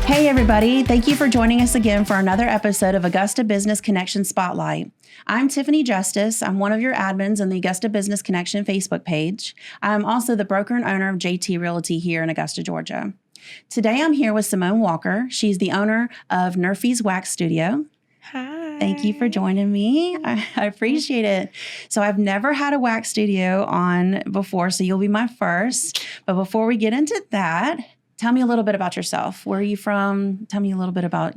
Hey, everybody. Thank you for joining us again for another episode of Augusta Business Connection Spotlight. I'm Tiffany Justice. I'm one of your admins on the Augusta Business Connection Facebook page. I'm also the broker and owner of JT Realty here in Augusta, Georgia. Today, I'm here with Symone Walker. She's the owner of Nerfy's Wax Studio. Hi. Thank you for joining me. I appreciate it. So I've never had a wax studio on before, so you'll be my first. But before we get into that, tell me a little bit about yourself. Where are you from? Tell me a little bit about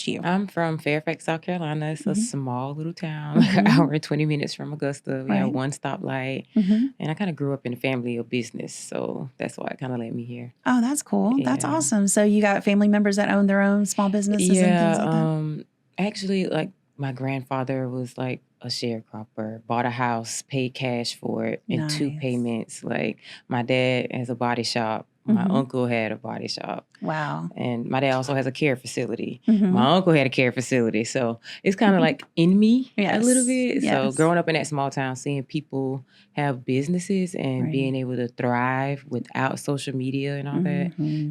you. I'm from Fairfax, South Carolina. It's a small little town, like an hour and 20 minutes from Augusta. We have one stoplight. And I kind of grew up in a family of business, so that's why it kind of led me here. Oh, that's cool. That's awesome. So you got family members that own their own small businesses and things like that? Actually, like my grandfather was like a sharecropper, bought a house, paid cash for it in 2 payments. Like my dad has a body shop. My uncle had a body shop. Wow. And my dad also has a care facility. My uncle had a care facility. So it's kind of like in me a little bit. So growing up in that small town, seeing people have businesses and being able to thrive without social media and all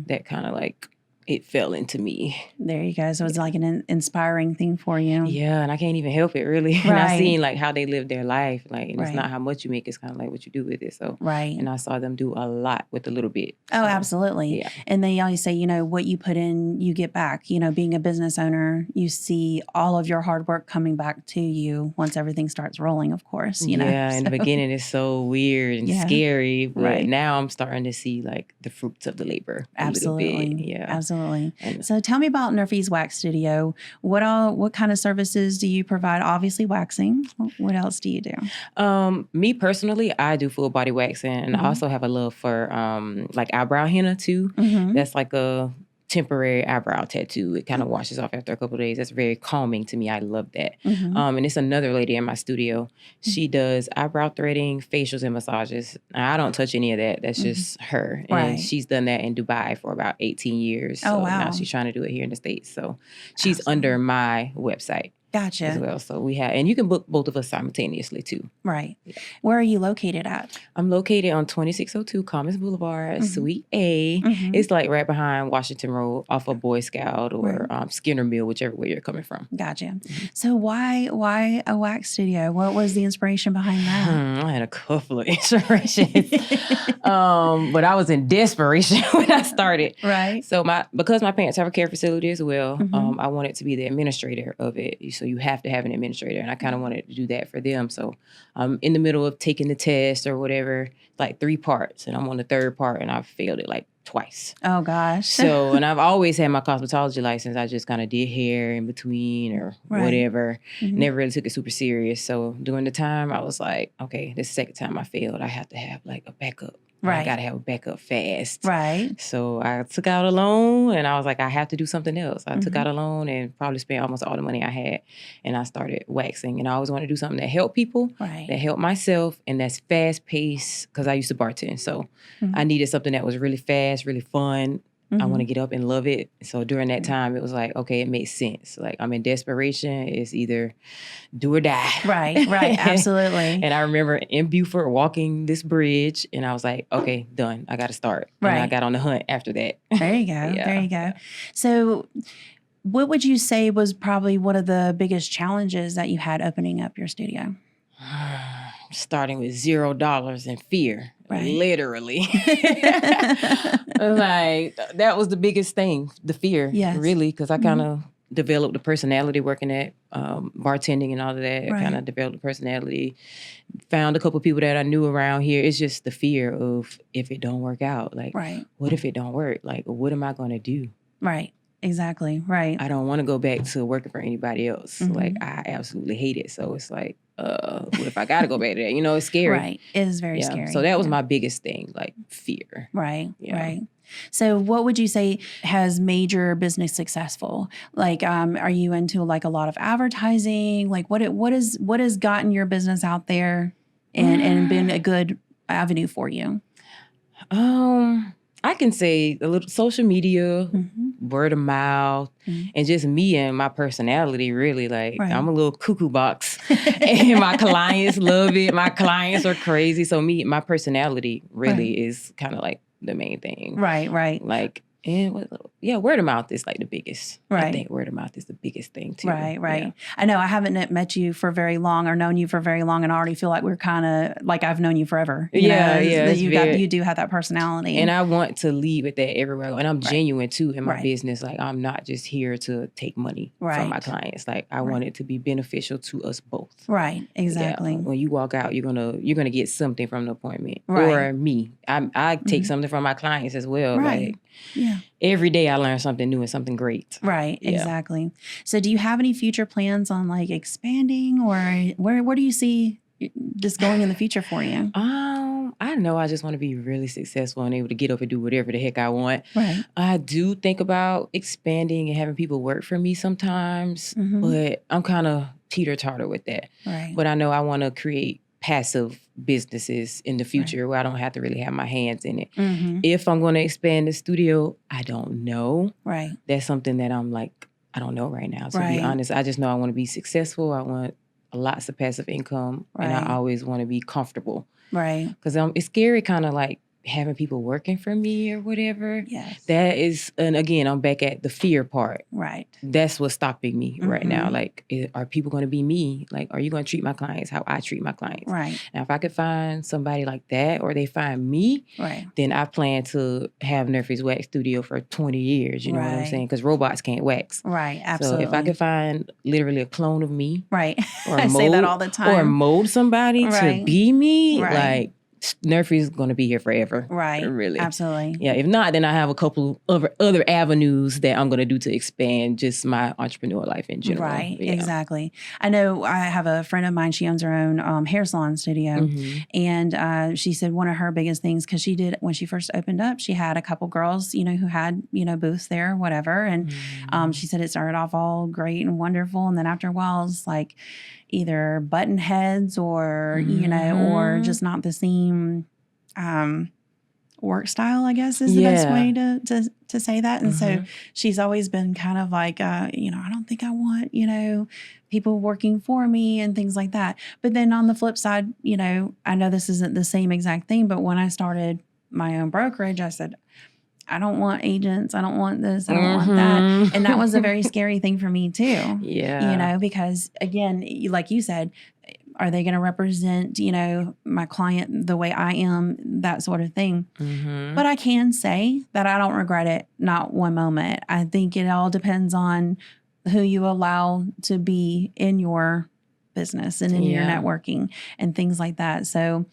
that kind of like, it fell into me. There you go. So it's like an inspiring thing for you. Yeah, and I can't even help it really. And I seen like how they live their life. Like, and it's not how much you make, it's kind of like what you do with it. So and I saw them do a lot with a little bit. Oh, absolutely. Yeah. And they always say, you know, what you put in, you get back. You know, being a business owner, you see all of your hard work coming back to you once everything starts rolling, of course. You know? Yeah, in the beginning it's so weird and scary. But now I'm starting to see like the fruits of the labor a little bit. Yeah. Absolutely. So tell me about Nerfy's Wax Studio. What kind of services do you provide? Obviously waxing. What else do you do? Me personally, I do full body waxing, and I also have a love for like eyebrow henna too. That's like a temporary eyebrow tattoo. It kind of washes off after a couple of days. That's very calming to me. I love that. And it's another lady in my studio. She does eyebrow threading, facials, and massages. I don't touch any of that. That's just her. And she's done that in Dubai for about 18 years. So now she's trying to do it here in the States. So she's under my website. Gotcha. As well. So we have, and you can book both of us simultaneously too. Right. Yeah. Where are you located at? I'm located on 2602 Commons Boulevard, Suite A. It's like right behind Washington Road off of Boy Scout or Skinner Mill, whichever way you're coming from. Gotcha. So why a wax studio? What was the inspiration behind that? I had a couple of inspirations. But I was in desperation when I started. Right. So because my parents have a care facility as well, I wanted to be the administrator of it. So you have to have an administrator, and I kind of wanted to do that for them. So I'm in the middle of taking the test or whatever, like 3 parts, and I'm on the 3rd part, and I failed it like twice. Oh, gosh. So, and I've always had my cosmetology license. I just kind of did hair in between or whatever. Never really took it super serious. So during the time, I was like, okay, this is the 2nd time I failed. I have to have like a backup. I got to have a backup fast. Right. So I took out a loan, and I was like, I have to do something else. I took out a loan and probably spent almost all the money I had. And I started waxing. And I always wanted to do something that helped people, that helped myself, and that's fast paced, because I used to bartend. So I needed something that was really fast, really fun. I want to get up and love it. So during that time, it was like, okay, it makes sense. Like I'm in desperation. It's either do or die. Right, absolutely. And I remember in Beaufort walking this bridge, and I was like, okay, done. I got to start. Right. And I got on the hunt after that. There you go. There you go. So what would you say was probably one of the biggest challenges that you had opening up your studio? Starting with $0 and fear, literally. Like that was the biggest thing, the fear, really, because I kind of developed a personality working at bartending and all of that. I kind of developed a personality, found a couple people that I knew around here. It's just the fear of if it don't work out, like what if it don't work? Like what am I going to do? Right. Exactly. Right. I don't want to go back to working for anybody else. Like I absolutely hate it. So it's like, what if I got to go back to that? You know, it's scary. Right. It is very scary. So that was my biggest thing, like fear. Right. Right. So what would you say has made your business successful? Like, are you into like a lot of advertising? Like what has gotten your business out there and been a good avenue for you? I can say a little social media, word of mouth, and just me and my personality, really. Like, I'm a little cuckoo box, and my clients love it. My clients are crazy. So my personality really is kind of like the main thing. Right. Like, And word of mouth is like the biggest. Right. I think word of mouth is the biggest thing too. Right. Yeah. I know I haven't met you for very long or known you for very long, and I already feel like we're kind of like I've known you forever. You know, you do have that personality, and I want to lead with that everywhere. And I'm genuine too in my business. Like I'm not just here to take money from my clients. Like I want it to be beneficial to us both. Right. Exactly. Yeah. When you walk out, you're gonna get something from the appointment. Or me. I take something from my clients as well. Right. Like every day I learn something new and something great. Right. Yeah. Exactly. So do you have any future plans on like expanding, or where do you see this going in the future for you? I know I just want to be really successful and able to get up and do whatever the heck I want. Right. I do think about expanding and having people work for me sometimes, but I'm kind of teeter-totter with that. Right. But I know I want to create passive businesses in the future where I don't have to really have my hands in it. If I'm going to expand the studio, I don't know. Right. That's something that I'm like, I don't know right now, to be honest. I just know I want to be successful. I want lots of passive income, and I always want to be comfortable. Right. Because it's scary kind of like having people working for me or whatever. Yes. That is, and again, I'm back at the fear part. Right. That's what's stopping me right now. Like, are people going to be me? Like, are you going to treat my clients how I treat my clients? Right. And if I could find somebody like that, or they find me, then I plan to have Nerfy's Wax Studio for 20 years. You know what I'm saying? Because robots can't wax. Right. Absolutely. So if I could find literally a clone of me. Right. Or I say that all the time. Or mold somebody to be me. Right. Like, Nerfy's going to be here forever. Right. Really. Absolutely. Yeah. If not, then I have a couple of other avenues that I'm going to do to expand just my entrepreneur life in general. Right. Yeah. Exactly. I know I have a friend of mine, she owns her own hair salon studio. And she said one of her biggest things, because she did, when she first opened up, she had a couple girls, who had, booths there, whatever. And she said it started off all great and wonderful. And then after a while, it's like, either button heads or, or just not the same work style, I guess is the best way to say that. And so she's always been kind of like, I don't think I want, people working for me and things like that. But then on the flip side, I know this isn't the same exact thing, but when I started my own brokerage, I said, I don't want agents. I don't want this. I don't want that. And that was a very scary thing for me too. Yeah. Because again, like you said, are they going to represent, my client the way I am, that sort of thing. But I can say that I don't regret it, not one moment. I think it all depends on who you allow to be in your business and in your networking and things like that. So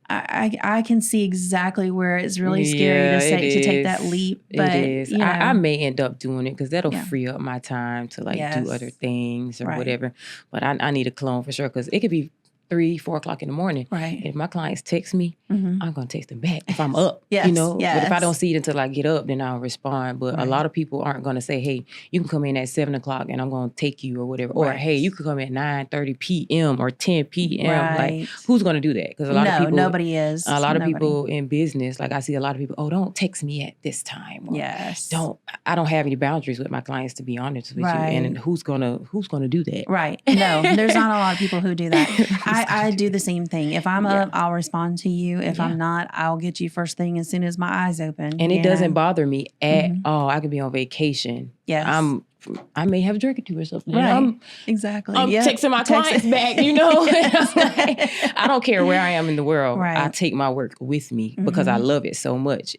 I can see exactly where it's really scary to take that leap. But it is. I may end up doing it because that'll free up my time to do other things or whatever. But I need a clone for sure, because it could be 3, 4 o'clock in the morning. Right. If my clients text me, I'm going to text them back if I'm up, Yes. But if I don't see it until I get up, then I'll respond. But a lot of people aren't going to say, hey, you can come in at 7 o'clock and I'm going to take you or whatever. Or, hey, you could come at 9:30 p.m. or 10 p.m. Right. Like, who's going to do that? Because a lot of people, nobody is. A lot of people in business, like I see a lot of people, don't text me at this time. Or, I don't have any boundaries with my clients, to be honest with you. And who's gonna do that? Right. No, there's not a lot of people who do that. I do the same thing. If I'm up, I'll respond to you. If I'm not, I'll get you first thing as soon as my eyes open. And it doesn't bother me at all. I could be on vacation. Yes. I may have a drink or two or something. Right. Exactly. I'm texting my clients back, I don't care where I am in the world. Right. I take my work with me because I love it so much.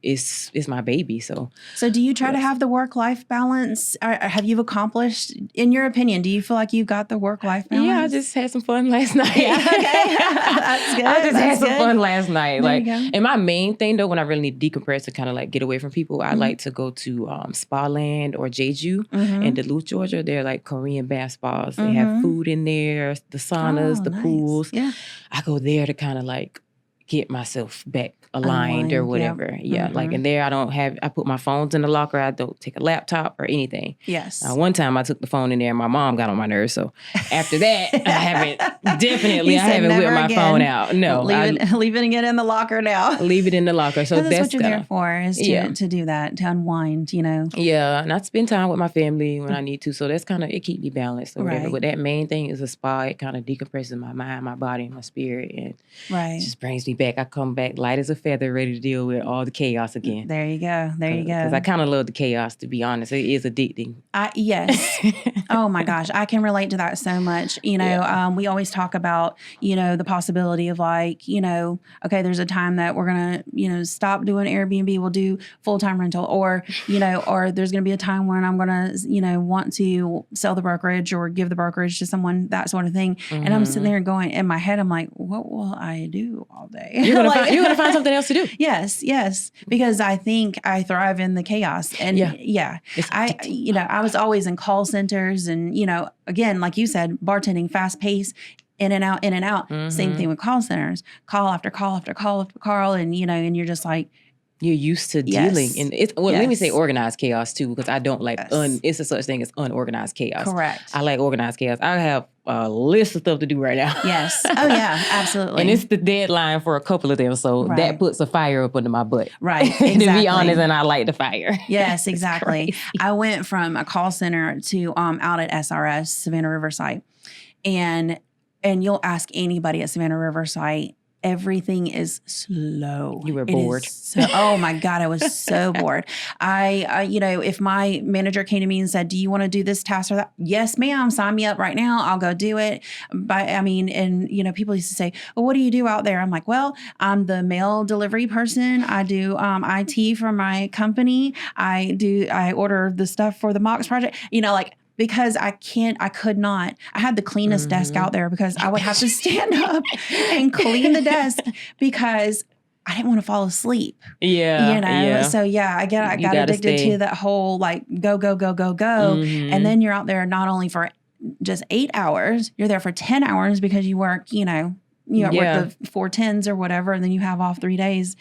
It's my baby. So do you try to have the work-life balance? Or have you accomplished, in your opinion, do you feel like you've got the work-life balance? Yeah, I just had some fun last night. Okay. That's good. I just had some fun last night. There you go. And my main thing though, when I really need to decompress and kind of get away from people, I like to go to Spa Land or Jeju in Duluth, Georgia. They're like Korean bath spas. They have food in there, the saunas, the pools. Yeah. I go there to kind of get myself back aligned or whatever. Yeah. And there I put my phones in the locker. I don't take a laptop or anything. Yes. One time I took the phone in there and my mom got on my nerves. So after that, I haven't whipped my phone out. No. Leaving it in the locker now. Leave it in the locker. So that's what you're there for, is to do that, to unwind, Yeah. And I spend time with my family when I need to. So that's it keep me balanced or whatever. But that main thing is a spa. It kind of decompresses my mind, my body, and my spirit. And it just brings me back, I come back light as a feather, ready to deal with all the chaos again. There you go. There you go. Because I kind of love the chaos, to be honest. It is addicting. Yes. Oh my gosh. I can relate to that so much. We always talk about, the possibility of like, okay, there's a time that we're going to, stop doing Airbnb. We'll do full-time rental or there's going to be a time when I'm going to, want to sell the brokerage or give the brokerage to someone, that sort of thing. Mm-hmm. And I'm sitting there going in my head, I'm like, what will I do all day? You're going to find something else to do. Yes. Because I think I thrive in the chaos. And I was always in call centers and, again, like you said, bartending, fast pace, in and out. Mm-hmm. Same thing with call centers, call after call after call after call. And, and you're just like, you're used to dealing in it. Well, let me say organized chaos too, because I don't like it's a such thing as unorganized chaos. Correct. I like organized chaos. I have a list of stuff to do right now. Yes. Oh yeah, absolutely. And it's the deadline for a couple of them, so that puts a fire up under my butt. Right. Exactly. To be honest, and I like the fire. Yes, exactly. I went from a call center to out at SRS, Savannah Riverside, and you'll ask anybody at Savannah Riverside. Everything is slow. You were bored. Oh my God, I was so bored. If my manager came to me and said, "Do you want to do this task or that?" Yes, ma'am. Sign me up right now. I'll go do it. But people used to say, "Well, what do you do out there?" I'm like, "Well, I'm the mail delivery person. I do IT for my company. I order the stuff for the Mox project." Because I could not. I had the cleanest desk out there because I would have to stand up and clean the desk because I didn't want to fall asleep. Yeah. Yeah. So I got addicted to that whole like go. Mm-hmm. And then you're out there not only for just 8 hours, you're there for 10 hours because you work, work the 4 10s or whatever, and then you have off 3 days.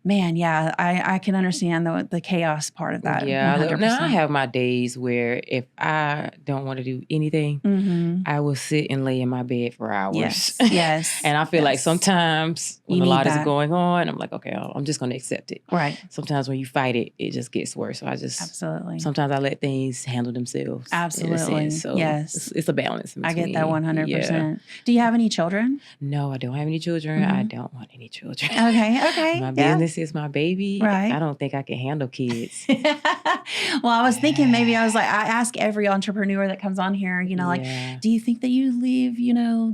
Man, I can understand the chaos part of that. Yeah, 100%. Now I have my days where if I don't want to do anything, I will sit and lay in my bed for hours. Yes. And I feel like sometimes when a lot is going on, I'm like, okay, I'm just going to accept it. Right. Sometimes when you fight it, it just gets worse. So Absolutely. Sometimes I let things handle themselves. Absolutely. So yes. It's a balance between. I get that 100%. Yeah. Do you have any children? No, I don't have any children. I don't want any children. Okay. My business is my baby. Right. I don't think I can handle kids. Well, I was thinking I ask every entrepreneur that comes on here, do you think that you leave,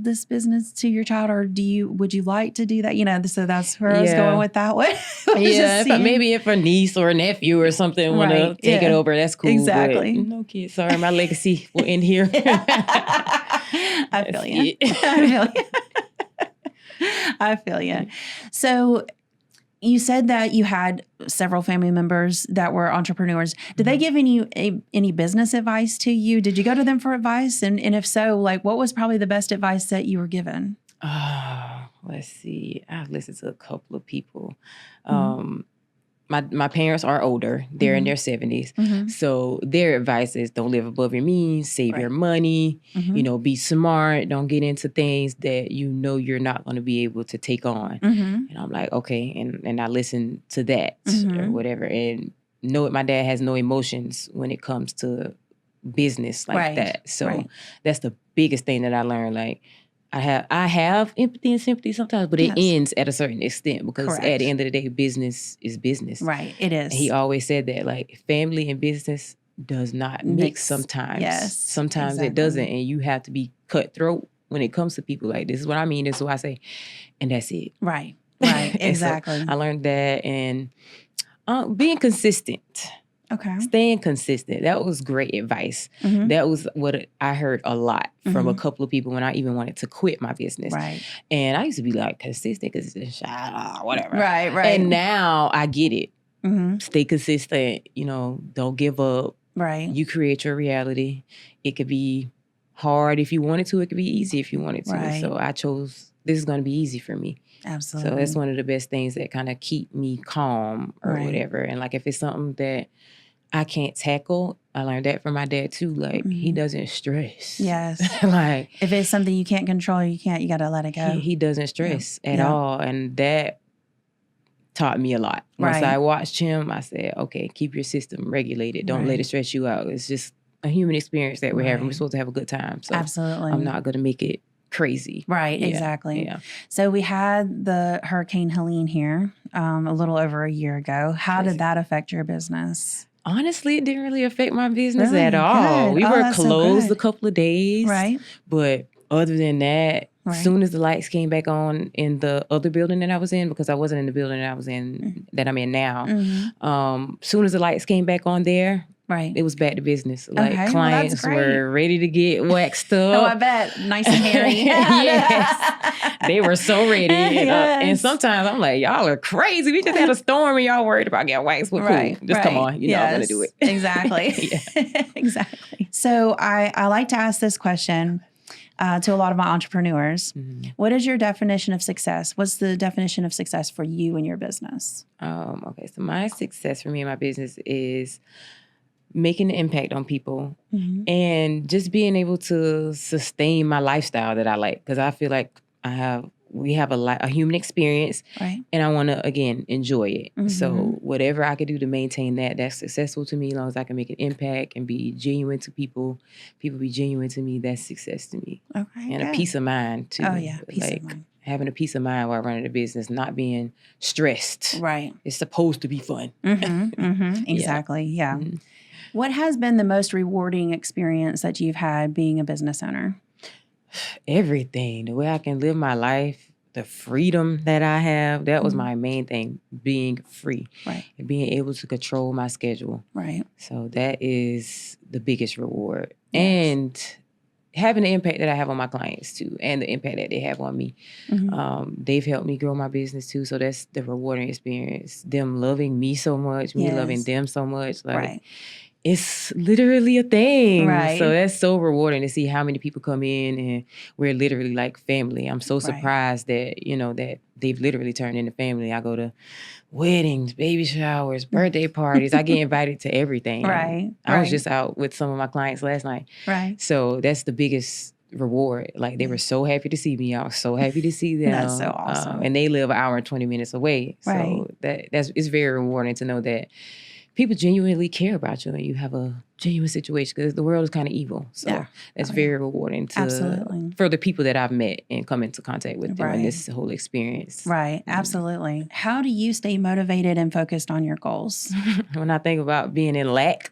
this business to your child, or would you like to do that? So that's where I was going with that one. Maybe if a niece or a nephew or something want to take it over, that's cool. Exactly. But no kids. Sorry, my legacy will end here. I feel you. I feel you. So you said that you had several family members that were entrepreneurs. Did they give any business advice to you? Did you go to them for advice? And if so, what was probably the best advice that you were given? Let's see. I've listened to a couple of people. My parents are older. They're in their 70s. Mm-hmm. So their advice is don't live above your means, save your money, be smart, don't get into things that you're not going to be able to take on. Mm-hmm. And I'm like, okay. And I listen to that or whatever. And my dad has no emotions when it comes to business like that. So that's the biggest thing that I learned. Like, I have empathy and sympathy sometimes, but it ends at a certain extent because at the end of the day, business is business. Right, it is. And he always said that, like, family and business does not mix sometimes. Yes, sometimes it doesn't, and you have to be cutthroat when it comes to people. Like, this is what I mean, this is what I say, and that's it. Right, exactly. So I learned that, and being consistent. Okay. Staying consistent. That was great advice. Mm-hmm. That was what I heard a lot from a couple of people when I even wanted to quit my business. Right. And I used to be like, consistent, whatever. Right. And now I get it. Mm-hmm. Stay consistent. Don't give up. Right. You create your reality. It could be hard if you wanted to. It could be easy if you wanted to. Right. So I chose, this is going to be easy for me. Absolutely. So that's one of the best things that kind of keep me calm or whatever. And like, if it's something that I can't tackle, I learned that from my dad too. Like, he doesn't stress. Yes. Like, if it's something you can't control, you got to let it go. He doesn't stress at all. And that taught me a lot. Once I watched him, I said, okay, keep your system regulated. Don't let it stress you out. It's just a human experience that we're having. We're supposed to have a good time. So absolutely. I'm not going to make it crazy. Right, Yeah, exactly. Yeah. So we had the Hurricane Helene here a little over a year ago. How did that affect your business? Honestly, it didn't really affect my business Really? at all. Good. We Oh, were that's so closed good. a couple of days. Right. But other than that, Right. soon as the lights came back on in the other building that I was in, because I wasn't in the building that I was in, that I'm in now, soon as the lights came back on there, right, it was back to business. Like okay, clients were ready to get waxed up. Oh, I bet. Nice and hairy. Yes. They were so ready. And sometimes I'm like, y'all are crazy. We just had a storm and y'all worried about getting waxed. Well, cool. Just come on. You know I'm going to do it. Exactly. Exactly. So I like to ask this question to a lot of my entrepreneurs. What is your definition of success? What's the definition of success for you and your business? Okay. So my success for me and my business is making an impact on people and just being able to sustain my lifestyle that I like. Because I feel like we have a human experience, right, and I want to, again, enjoy it. So whatever I could do to maintain that, that's successful to me. As long as I can make an impact and be genuine to people be genuine to me, that's success to me. Okay, and good. A peace of mind too. Oh yeah, peace of mind. Having a peace of mind while running a business, not being stressed. Right. It's supposed to be fun. Exactly. Yeah. What has been the most rewarding experience that you've had being a business owner? Everything. The way I can live my life, the freedom that I have, that was my main thing, being free. Right. And being able to control my schedule. Right. So that is the biggest reward. Yes. And having the impact that I have on my clients too, and the impact that they have on me. They've helped me grow my business too. So that's the rewarding experience. Them loving me so much, me loving them so much. Like, it's literally a thing. Right. So that's so rewarding to see how many people come in and we're literally like family. I'm so surprised that, that they've literally turned into family. I go to weddings, baby showers, birthday parties. I get invited to everything. Right. I was just out with some of my clients last night. Right. So that's the biggest reward. Like, they were so happy to see me. I was so happy to see them. That's so awesome. And they live an hour and 20 minutes away. So it's very rewarding to know that people genuinely care about you and you have a genuine situation, because the world is kind of evil. So that's very rewarding for the people that I've met and come into contact with them in this whole experience. Right. Absolutely. How do you stay motivated and focused on your goals? When I think about being in lack,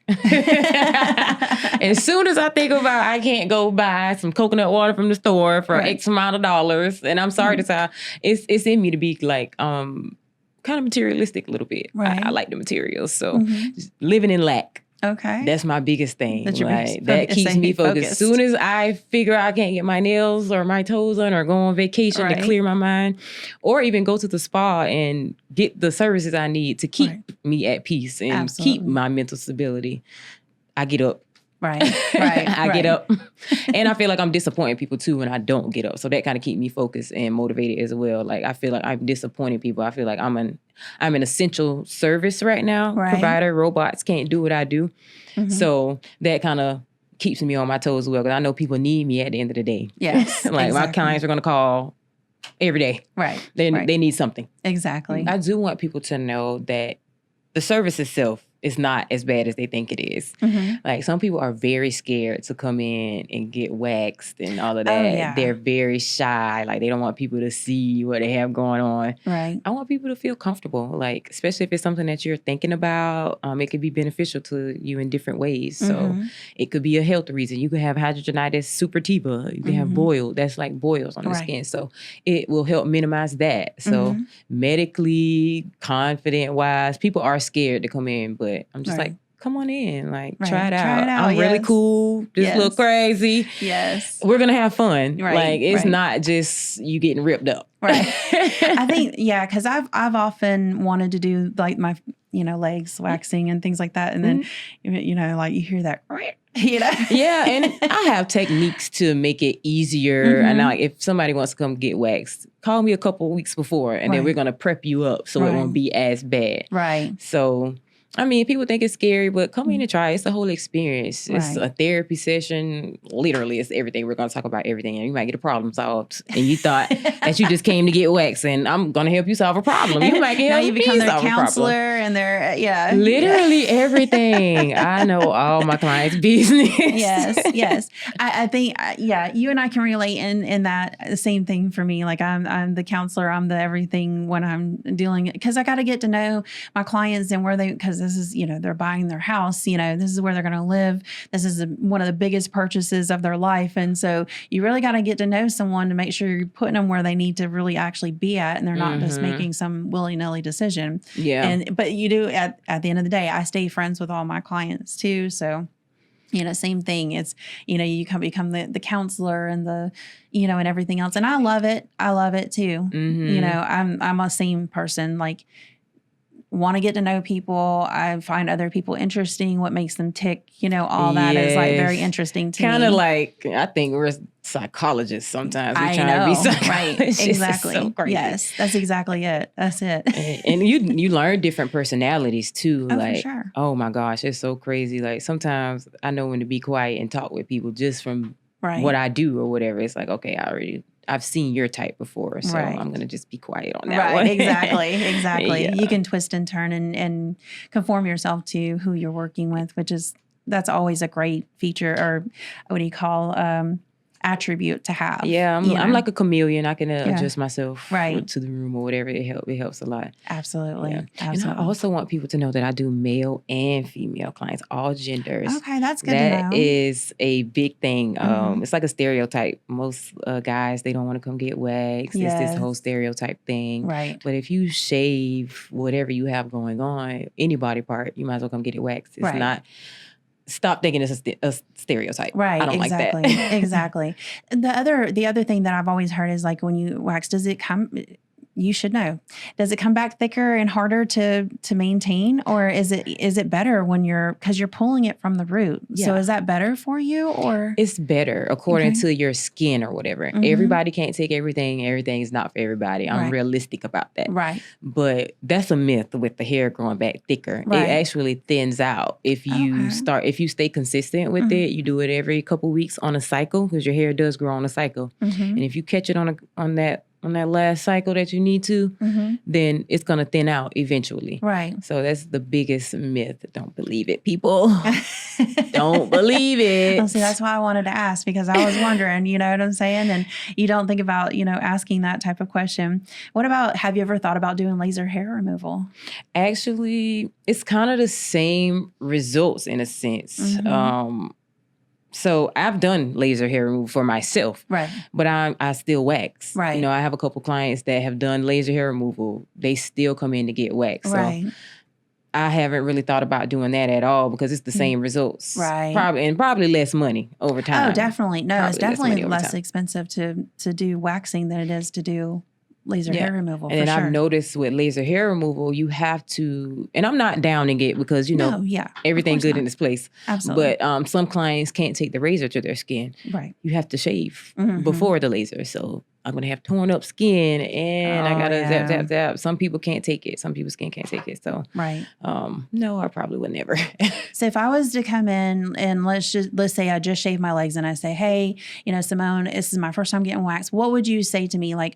as soon as I think about I can't go buy some coconut water from the store for X amount of dollars, and I'm sorry to say, it's in me to be like, kind of materialistic a little bit. I like the materials. So just living in lack. Okay. That's my biggest thing. That keeps me focused. As soon as I figure I can't get my nails or my toes done or go on vacation to clear my mind, or even go to the spa and get the services I need to keep me at peace and keep my mental stability, I get up. Right. I get up. And I feel like I'm disappointing people too when I don't get up. So that kind of keep me focused and motivated as well. Like, I feel like I'm disappointing people. I feel like I'm an essential service right now. Provider. Robots can't do what I do. So that kind of keeps me on my toes as well, because I know people need me at the end of the day. Yes. Like, my clients are going to call every day. Right. They need something. Exactly. I do want people to know that the service itself is not as bad as they think it is. Like, some people are very scared to come in and get waxed and all of that. They're very shy. Like, they don't want people to see what they have going on. Right. I want people to feel comfortable, like, especially if it's something that you're thinking about. It could be beneficial to you in different ways. So it could be a health reason. You could have hidradenitis suppurativa. You can have boiled. That's like boils on the skin. So it will help minimize that. So medically, confident-wise, people are scared to come in, but I'm just like, come on in, like, try it out. I'm really cool. Just look crazy. Yes. We're going to have fun. Like, it's not just you getting ripped up. Right. I think, because I've often wanted to do like my, legs waxing and things like that. And then, like, you hear that, Yeah. And I have techniques to make it easier. And like, if somebody wants to come get waxed, call me a couple of weeks before, and then we're going to prep you up so it won't be as bad. Right. So I mean, people think it's scary, but come in and try. It's a whole experience. It's a therapy session. Literally, it's everything. We're going to talk about everything. And you might get a problem solved. And you thought that you just came to get waxed, and I'm going to help you solve a problem. You might get now you become their solve counselor and their, literally everything. I know all my clients' business. Yes. I think, you and I can relate in that the same thing for me. Like I'm the counselor. I'm the everything when I'm dealing, because I got to get to know my clients and where because this is, they're buying their house, this is where they're going to live. This is one of the biggest purchases of their life. And so you really got to get to know someone to make sure you're putting them where they need to really actually be at. And they're not just making some willy-nilly decision. Yeah. But you do at the end of the day, I stay friends with all my clients too. So, same thing. It's, you become the counselor and the, and everything else. And I love it. I love it too. I'm a same person, like, want to get to know people. I find other people interesting, what makes them tick, all that is like very interesting to me. Kind of like, I think we're psychologists sometimes. We're trying to be psychologists. Right, exactly. So crazy. Yes, that's exactly it. That's it. And you learn different personalities too. Oh, like, for sure. Oh my gosh, it's so crazy. Like sometimes I know when to be quiet and talk with people just from what I do or whatever. It's like, okay, I've seen your type before, so I'm going to just be quiet on that one. Exactly. Yeah. You can twist and turn and conform yourself to who you're working with, that's always a great feature, or what do you call attribute to have. Yeah, I'm like a chameleon. I can adjust myself to the room or whatever. It helps a lot. Absolutely. Yeah. And I also want people to know that I do male and female clients, all genders. Okay, that's good to know. That is a big thing. It's like a stereotype. Most guys, they don't want to come get waxed. It's this whole stereotype thing. Right. But if you shave whatever you have going on, any body part, you might as well come get it waxed. It's not... Stop thinking it's a stereotype. Right. I don't like that. Exactly. The other thing that I've always heard is like when you wax, you should know, does it come back thicker and harder to maintain, or is it better when because you're pulling it from the root? Yeah. So is that better for you, or? It's better according to your skin or whatever. Everybody can't take everything. Everything is not for everybody. I'm realistic about that. Right. But that's a myth with the hair growing back thicker. Right. It actually thins out if you if you stay consistent with it. You do it every couple weeks on a cycle, because your hair does grow on a cycle. And if you catch it on that last cycle that you need to, then it's going to thin out eventually. Right. So that's the biggest myth. Don't believe it, people. Don't believe it. Well, see, that's why I wanted to ask, because I was wondering, you know what I'm saying? And you don't think about, asking that type of question. What about, have you ever thought about doing laser hair removal? Actually, it's kind of the same results in a sense. So I've done laser hair removal for myself, right? But I still wax, right? I have a couple clients that have done laser hair removal. They still come in to get waxed, right? So I haven't really thought about doing that at all, because it's the same results, right? Probably less money over time. Oh, definitely. No, it's definitely less expensive to do waxing than it is to do laser hair removal. And then I've noticed with laser hair removal, you have to, and I'm not downing it, because everything good in its place. Absolutely. But some clients can't take the razor to their skin. Right. You have to shave before the laser. So I'm going to have torn up skin, and I got to zap. Some people can't take it. Some people's skin can't take it. So no, I probably would never. So if I was to come in and let's say I just shaved my legs and I say, hey, Symone, this is my first time getting waxed. What would you say to me? Like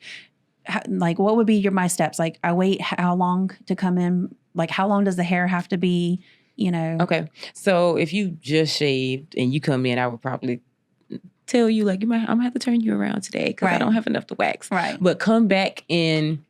what would be my steps? Like, I wait how long to come in? Like, how long does the hair have to be, Okay. So if you just shaved and you come in, I would probably tell you, like, I'm going to have to turn you around today, because I don't have enough to wax. Right. But come back in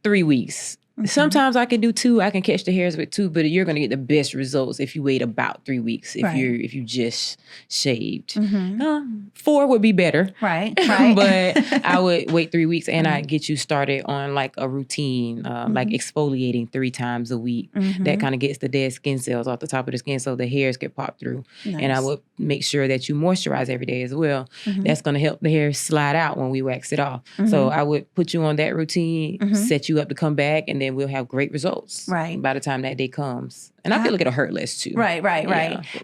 3 weeks. Sometimes I can do 2. I can catch the hairs with 2, but you're going to get the best results if you wait about 3 weeks. If you just shaved, 4 would be better. Right. But I would wait 3 weeks, and I'd get you started on like a routine, like exfoliating 3 times a week. That kind of gets the dead skin cells off the top of the skin, so the hairs get popped through. Nice. And I would make sure that you moisturize every day as well. That's going to help the hair slide out when we wax it off. So I would put you on that routine, set you up to come back, and then we'll have great results by the time that day comes. And I feel like it'll hurt less too. Right.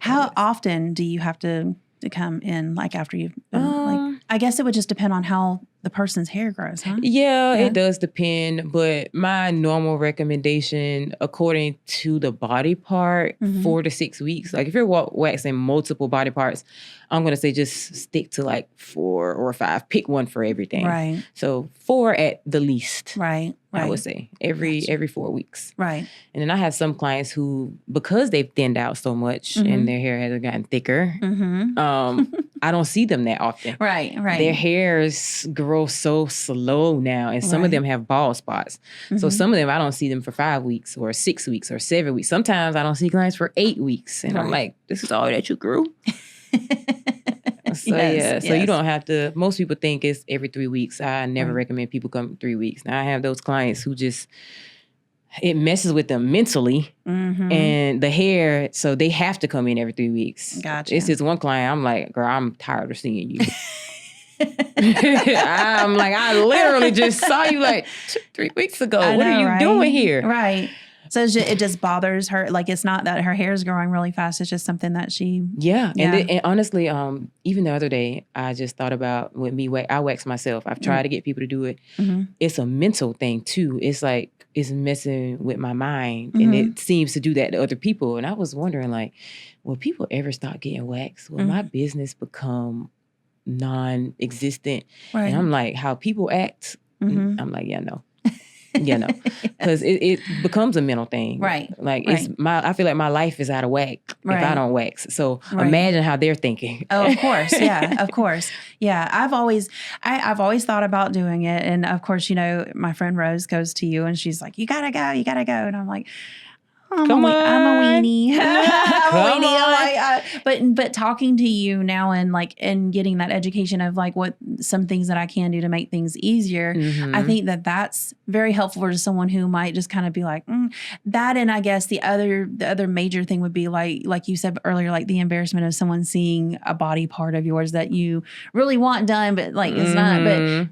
How often do you have to come in, like, after you've been, I guess it would just depend on how the person's hair grows, huh? Yeah, it does depend. But my normal recommendation, according to the body part, 4 to 6 weeks. Like if you're waxing multiple body parts, I'm going to say just stick to like 4 or 5. Pick one for everything. Right. So 4 at the least. Right. I would say every 4 weeks. Right. And then I have some clients who, because they've thinned out so much and their hair has gotten thicker, I don't see them that often. Right. Their hairs grow so slow now, and some of them have bald spots. So some of them, I don't see them for 5 weeks or 6 weeks or 7 weeks. Sometimes I don't see clients for 8 weeks. And I'm like, this is all that you grew? So you don't have to, most people think it's every 3 weeks. I never recommend people come 3 weeks. Now I have those clients who just, it messes with them mentally and the hair, so they have to come in every 3 weeks. Gotcha. It's just one client, I'm like, girl, I'm tired of seeing you. I'm like, I literally just saw you like 3 weeks ago. What are you doing here? Right. So it just bothers her. Like, it's not that her hair is growing really fast. It's just something that she... Yeah. And honestly, even the other day, I just thought about with me, I wax myself. I've tried to get people to do it. It's a mental thing too. It's like, it's messing with my mind. And it seems to do that to other people. And I was wondering, like, will people ever stop getting waxed? Will my business become non-existent? Right. And I'm like, how people act, I'm like, yeah, no. Yeah, no, because it becomes a mental thing, right? Like it's I feel like my life is out of whack if I don't wax. So imagine how they're thinking. Oh, of course, yeah, of course, yeah. I've always thought about doing it, and of course, you know, my friend Rose goes to you, and she's like, "You gotta go," and I'm like, Come on. I'm a weenie. Come on. But talking to you now and getting that education of like what some things that I can do to make things easier, I think that that's very helpful for someone who might just kind of be like that. And I guess the other major thing would be like you said earlier, like the embarrassment of someone seeing a body part of yours that you really want done, but like it's not.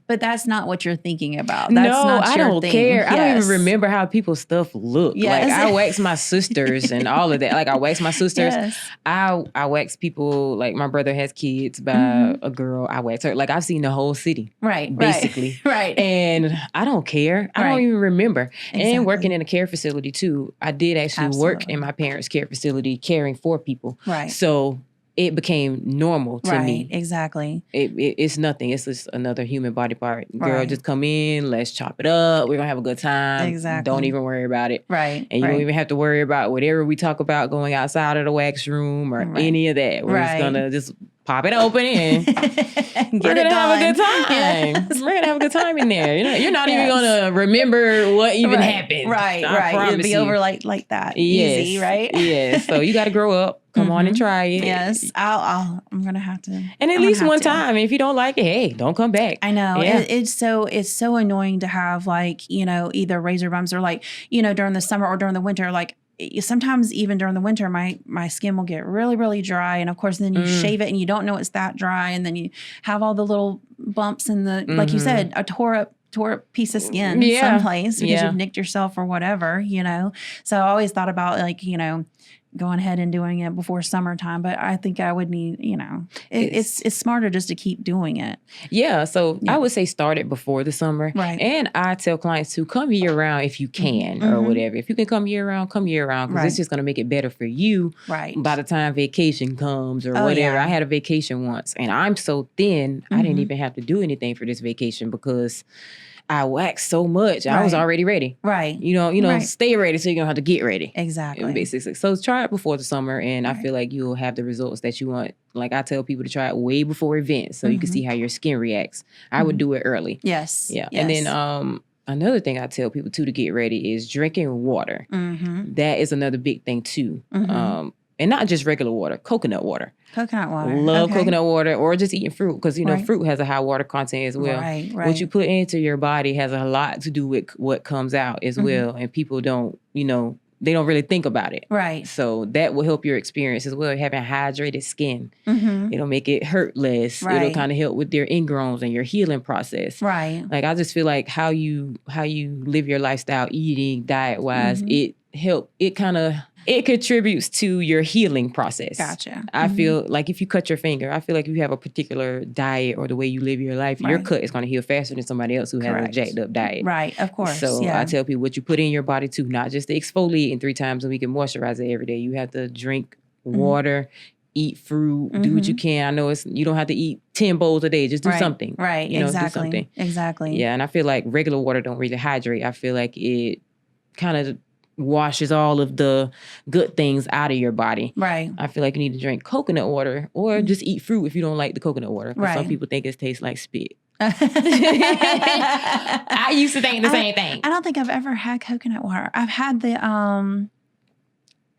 But that's not what you're thinking about. That's not I your don't thing. care. Yes. I don't even remember how people's stuff look. Yes. Like I wax my sisters and all of that. Like I wax my sisters. Yes. I wax people. Like my brother has kids by a girl. I wax her. Like I've seen the whole city. Right. Basically. Right. And I don't care. I don't even remember. Exactly. And working in a care facility too. I did actually work in my parents' care facility caring for people. Right. So it became normal to me. Exactly. It's nothing. It's just another human body part. Girl, just come in. Let's chop it up. We're going to have a good time. Exactly. Don't even worry about it. Right. And you don't even have to worry about whatever we talk about going outside of the wax room or any of that. We're just going to just pop it open and we're going to have a good time. Yes. We're going to have a good time in there. You know, you're not even going to remember what even happened. Right. It'll be over like that. Yes. Easy, right? Yes. So you got to grow up. Come on and try it. Yes, I'm gonna have to. And at least one time, if you don't like it, hey, don't come back. I know. Yeah. It's so annoying to have like, you know, either razor bumps or like, you know, during the summer or during the winter, like sometimes even during the winter, my skin will get really, really dry. And of course, then you shave it and you don't know it's that dry. And then you have all the little bumps in the, like you said, a tore up piece of skin someplace because you've nicked yourself or whatever, you know? So I always thought about like, you know, going ahead and doing it before summertime, but I think I would need, you know, it's smarter just to keep doing it. Yeah, so I would say start it before the summer. Right. And I tell clients to come year round if you can or whatever. If you can come year round because it's just going to make it better for you by the time vacation comes or whatever. I had a vacation once and I'm so thin, I didn't even have to do anything for this vacation because I waxed so much. I was already ready. Right. You know, stay ready so you're going to have to get ready. Exactly. Basically. So try it before the summer and I feel like you'll have the results that you want. Like I tell people to try it way before events so you can see how your skin reacts. I would do it early. Yes. Yeah. Yes. And then another thing I tell people too to get ready is drinking water. That is another big thing too. And not just regular water, coconut water. Coconut water. Love coconut water or just eating fruit because, you know, fruit has a high water content as well. Right. What you put into your body has a lot to do with what comes out as well. And people don't, you know, they don't really think about it. Right. So that will help your experience as well. Having hydrated skin. It'll make it hurt less. It'll kind of help with your ingrowns and your healing process. Right. Like I just feel like how you live your lifestyle, eating, diet-wise, it kind of it contributes to your healing process. Gotcha. I feel like if you cut your finger, I feel like if you have a particular diet or the way you live your life, your cut is going to heal faster than somebody else who has a jacked up diet. Right, of course. So I tell people what you put in your body too, not just the exfoliating 3 times a week and moisturize it every day. You have to drink water, eat fruit, do what you can. I know you don't have to eat 10 bowls a day. Just do something. Right, you know, exactly. do something. Exactly. Yeah, and I feel like regular water don't really hydrate. I feel like it kind of washes all of the good things out of your body. Right. I feel like you need to drink coconut water or just eat fruit if you don't like the coconut water. Because some people think it tastes like spit. I used to think the same thing. I don't think I've ever had coconut water. I've had the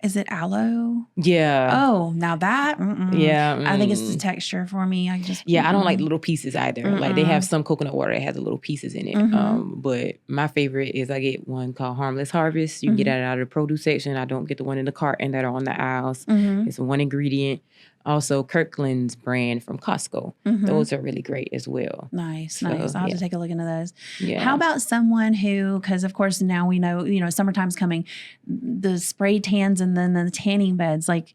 is it aloe? Yeah. Oh, now that? Yeah. I think it's the texture for me. I don't like little pieces either. Like they have some coconut water that has the little pieces in it. But my favorite is I get one called Harmless Harvest. You can get that out of the produce section. I don't get the one in the carton that are on the aisles. It's one ingredient. Also, Kirkland's brand from Costco. Those are really great as well. Nice. I'll have to take a look into those. Yeah. How about someone who, because of course now we know, summertime's coming, the spray tans and then the tanning beds, like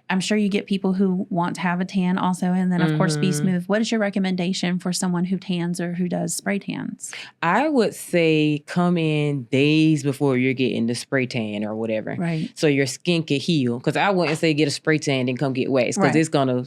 I'm sure you get people who want to have a tan also, and then of course be smooth. What is your recommendation for someone who tans or who does spray tans? I would say come in days before you're getting the spray tan or whatever. Right. So your skin can heal. Because I wouldn't say get a spray tan and come get waxed because it's gonna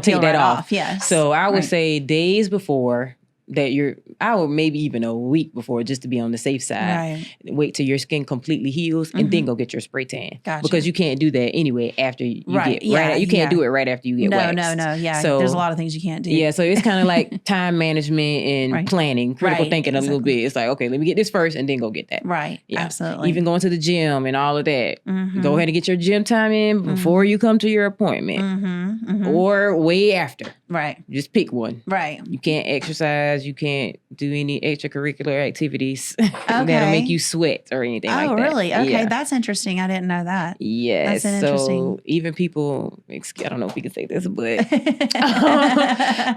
take that off. Yes. So I would say days before that I would maybe even a week before just to be on the safe side. Right. Wait till your skin completely heals and then go get your spray tan. Gotcha. Because you can't do that anyway after you get you can't do it right after you get waxed. No. Yeah. So there's a lot of things you can't do. Yeah. So it's kind of like time management and planning, critical thinking a little bit. It's like, okay, let me get this first and then go get that. Right. Yeah. Absolutely. Even going to the gym and all of that. Go ahead and get your gym time in before you come to your appointment or way after. Right. Just pick one. Right. You can't exercise. You can't do any extracurricular activities that'll make you sweat or anything like that. Oh, really? Okay. Yeah. That's interesting. I didn't know that. Yeah. That's interesting. Even people, I don't know if we can say this, but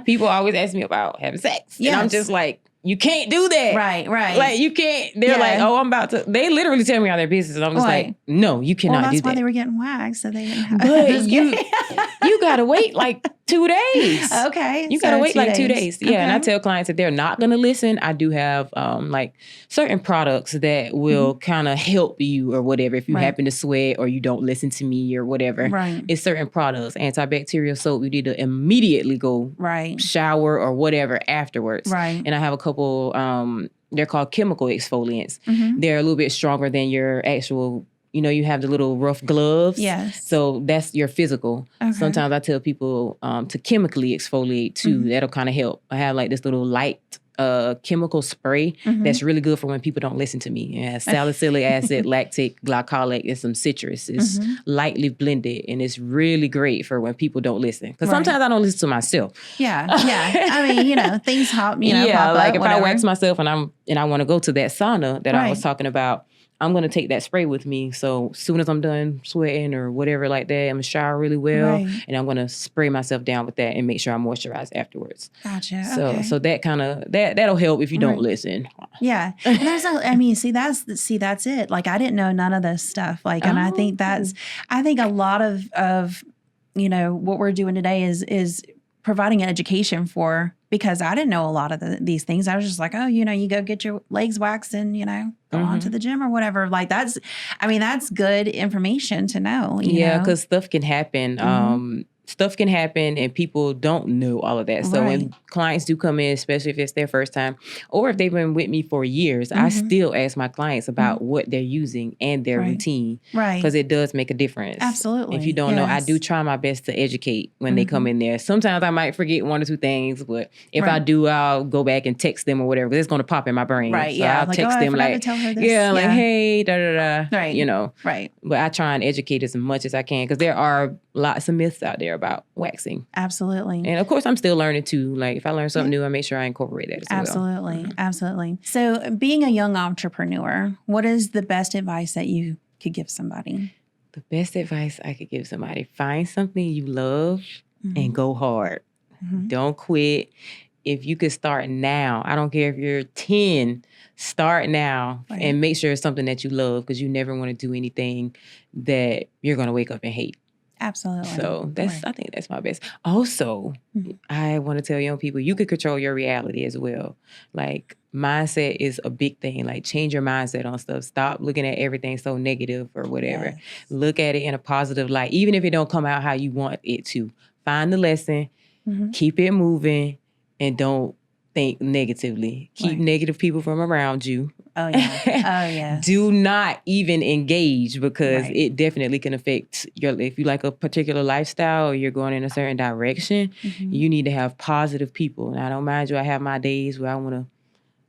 people always ask me about having sex. Yes. And I'm just like, you can't do that. Right. Like, you can't. They're like, oh, I'm about to. They literally tell me all their business. And I'm just like, no, you cannot do that. That's why they were getting waxed. So they didn't have But you got to wait like 2 days. Okay. You got to wait like 2 days. Yeah. And I tell clients that they're not going to listen. I do have like certain products that will kind of help you or whatever. If you happen to sweat or you don't listen to me or whatever. Right. It's certain products. Antibacterial soap. You need to immediately go shower or whatever afterwards. Right. And I have a couple, they're called chemical exfoliants. They're a little bit stronger than your actual, you have the little rough gloves. Yes. So that's your physical. Okay. Sometimes I tell people to chemically exfoliate too. That'll kind of help. I have like this little light chemical spray that's really good for when people don't listen to me. It has salicylic acid, lactic, glycolic, and some citrus. It's lightly blended, and it's really great for when people don't listen. Because sometimes I don't listen to myself. Yeah. I mean, things pop, pop like up, if whatever. I wax myself and I want to go to that sauna that I was talking about, I'm going to take that spray with me. So as soon as I'm done sweating or whatever like that, I'm going to shower really well. And I'm going to spray myself down with that and make sure I moisturize afterwards. Gotcha. So that kind of, that'll help if you don't listen. Yeah. And that's it. Like I didn't know none of this stuff. Like, and I think a lot of what we're doing today is providing an education because I didn't know a lot of these things. I was just like, you go get your legs waxed and, go on to the gym or whatever. Like that's good information to know. Yeah, because stuff can happen. Stuff can happen and people don't know all of that. So when clients do come in, especially if it's their first time or if they've been with me for years, I still ask my clients about what they're using and their routine. Right. Because it does make a difference. Absolutely. If you don't know, I do try my best to educate when they come in there. Sometimes I might forget 1 or 2 things, but if I do, I'll go back and text them or whatever. It's going to pop in my brain. Right. So I'll text them like, tell her this. Like, hey, da-da-da. Right. Right. But I try and educate as much as I can because there are lots of myths out there about waxing. Absolutely. And of course, I'm still learning too. Like if I learn something new, I make sure I incorporate that as well. Absolutely. So being a young entrepreneur, what is the best advice that you could give somebody? The best advice I could give somebody, find something you love and go hard. Don't quit. if you could start now, I don't care if you're 10, start now and make sure it's something that you love, because you never want to do anything that you're going to wake up and hate. Absolutely. So I think that's my best. Also, I want to tell young people, you can control your reality as well. Like, mindset is a big thing. Like, change your mindset on stuff. Stop looking at everything so negative or whatever. Yes. Look at it in a positive light, even if it don't come out how you want it to. Find the lesson, keep it moving, and don't think negatively. Keep negative people from around you. Oh, yeah. Oh, yeah. Do not even engage, because it definitely can affect if you like a particular lifestyle or you're going in a certain direction, you need to have positive people. And I don't mind you, I have my days where I want to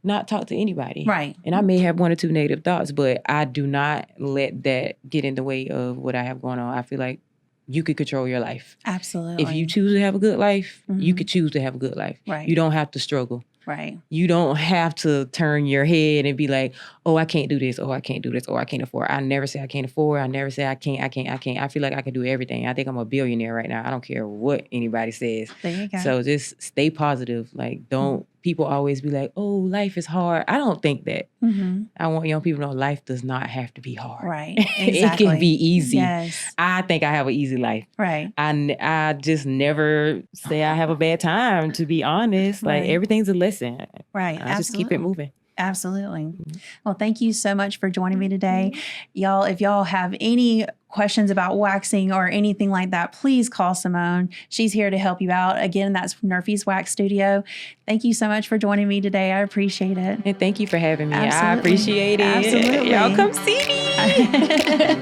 not talk to anybody. Right. And I may have one or two negative thoughts, but I do not let that get in the way of what I have going on. I feel like you could control your life. Absolutely. If you choose to have a good life, you could choose to have a good life. Right. You don't have to struggle. Right. You don't have to turn your head and be like, oh, I can't do this. Oh, I can't do this. Oh, I can't afford. I never say I can't afford. I never say I can't. I feel like I can do everything. I think I'm a billionaire right now. I don't care what anybody says. There you go. So just stay positive. Like, don't, people always be like, oh, life is hard. I don't think that. I want young people to know life does not have to be hard. Right. Exactly. It can be easy. Yes. I think I have an easy life. Right. I just never say I have a bad time, to be honest. Like, everything's a lesson. Right. I just keep it moving. Absolutely. Well, thank you so much for joining me today. Y'all, if y'all have any questions about waxing or anything like that, please call Symone. She's here to help you out. Again, that's Nerfy's Wax Studio. Thank you so much for joining me today. I appreciate it. And thank you for having me. Absolutely. I appreciate it. Absolutely. Y'all come see me.